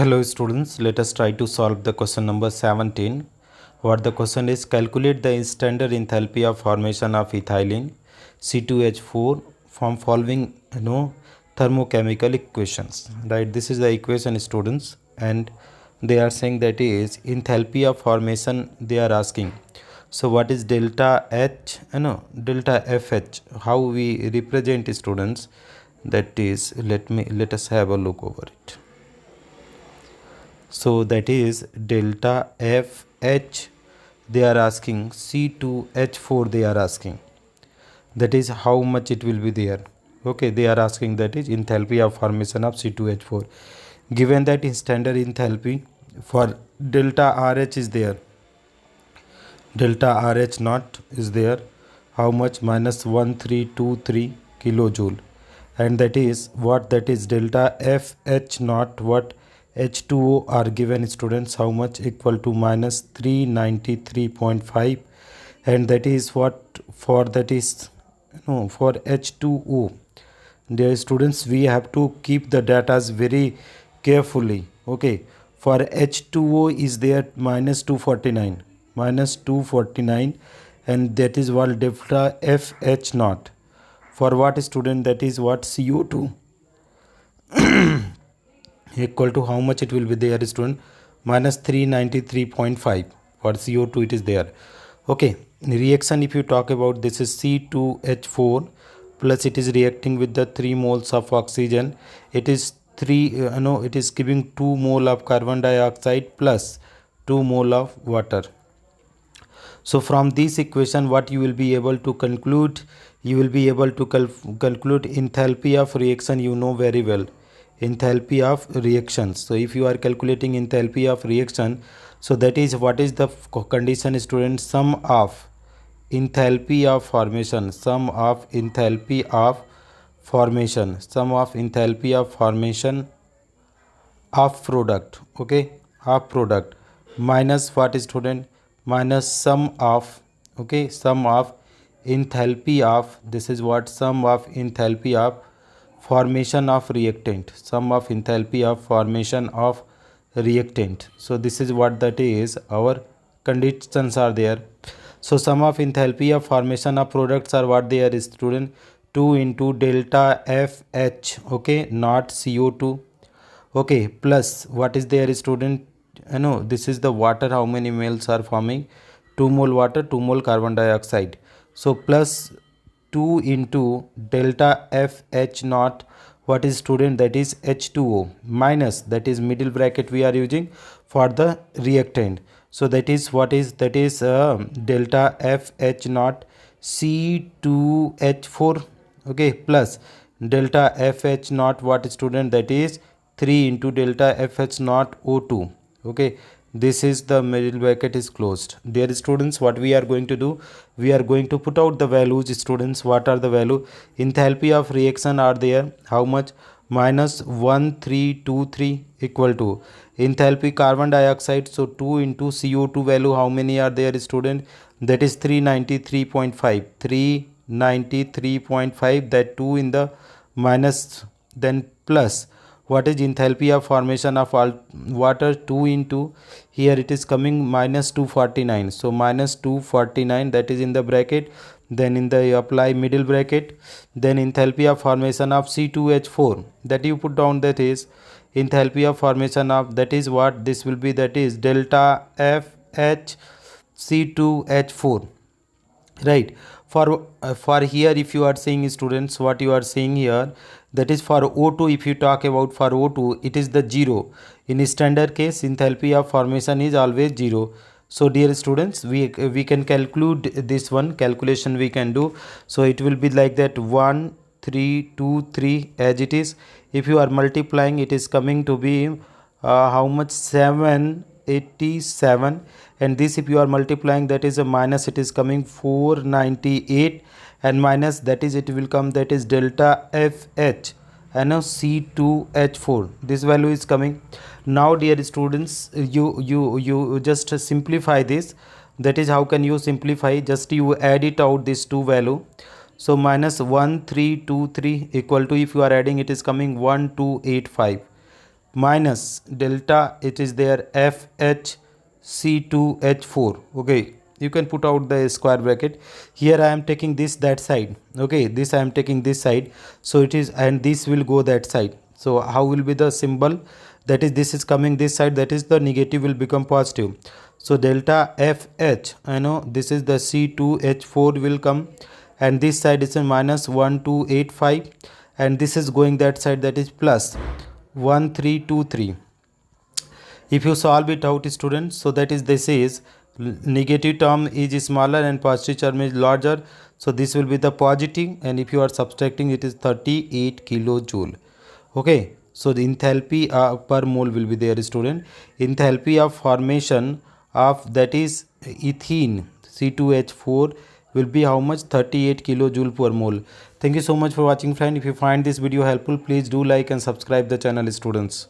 Hello students, let us try to solve the question number 17. What the question is, calculate the standard enthalpy of formation of ethylene C2H4 from following thermochemical equations. Right, this is the equation students, and they are saying that is enthalpy of formation they are asking. So what is delta H, delta FH, how we represent students, that is let us have a look over it. So that is delta FH they are asking, C2H4 they are asking, that is how much it will be there. Okay, they are asking that is enthalpy of formation of C2H4. Given that standard enthalpy for delta RH is there, delta RH naught is there, how much, minus 1323 kilojoule, and that is what, that is delta FH naught, what H2O are given students, how much, equal to minus 393.5, and that is what for, that is for H2O. Dear students, we have to keep the data very carefully. Okay, for H2O is there minus 249, and that is what delta FH naught. For what student, that is what CO2 equal to how much it will be there student, minus 393.5. for CO2 it is there. Okay, reaction if you talk about, this is C2H4 plus it is reacting with the 3 moles of oxygen, it is it is giving 2 mole of carbon dioxide plus 2 mole of water. So from this equation what you will be able to conclude, you will be able to conclude enthalpy of reaction, you know very well, enthalpy of reactions. So if you are calculating enthalpy of reaction, so that is what is the condition student, sum of enthalpy of formation, sum of enthalpy of formation, sum of enthalpy of formation of product, okay, of product, minus what student, minus sum of, okay, sum of enthalpy of, this is what, sum of enthalpy of formation of reactant, sum of enthalpy of formation of reactant. So this is what, that is our conditions are there. So sum of enthalpy of formation of products are what they are student, 2 into delta FH, okay, not CO2, okay, plus what is there student, this is the water, how many moles are forming, 2 mole water, 2 mole carbon dioxide. So plus 2 into delta FH naught, what is student, that is H2O, minus, that is middle bracket we are using for the reactant. So that is what is, that is delta FH naught C2H4, okay, plus delta FH naught, what student, that is 3 into delta FH naught O2, okay, this is the middle bracket is closed. Dear students, what we are going to do, we are going to put out the values students. What are the value, enthalpy of reaction are there, how much, minus 1323 equal to enthalpy carbon dioxide, so 2 into CO2 value, how many are there student, that is 393.5, that 2 in the minus, then plus what is enthalpy of formation of water, 2 into, here it is coming minus 249, so minus 249, that is in the bracket, then in the apply middle bracket, then enthalpy of formation of C2H4, that you put down, that is enthalpy of formation of, that is what this will be, that is delta FH C2H4, right. For here if you are saying students, what you are saying here, that is for O2, if you talk about for O2, it is the 0. In standard case, enthalpy of formation is always 0. So dear students, we can calculate this one, calculation we can do. So it will be like that, 1 3 2 3 as it is. If you are multiplying, it is coming to be how much, 787, and this if you are multiplying, that is a minus, it is coming 498, and minus, that is it will come, that is delta FH and now C2H4, this value is coming. Now dear students, you just simplify this, that is how can you simplify, just you add it out, this two value. So minus 1323 equal to, if you are adding, it is coming 1285. minus delta, it is there FHC2H4. Okay, you can put out the square bracket. Here I am taking this that side. Okay, this I am taking this side, so it is, and this will go that side. So how will be the symbol? That is, this is coming this side, that is the negative will become positive. So delta FH, I know this is the C2H4 will come, and this side is a minus 1285, and this is going that side, that is plus 1323. If you solve it out, students, so that is, this is negative term is smaller and positive term is larger, so this will be the positive, and if you are subtracting, it is 38 kilojoule. Okay, so the enthalpy per mole will be there, student. Enthalpy of formation of, that is ethene C2H4, will be how much? 38 kilojoule per mole. Thank you so much for watching, friend. If you find this video helpful, please do like and subscribe the channel, students.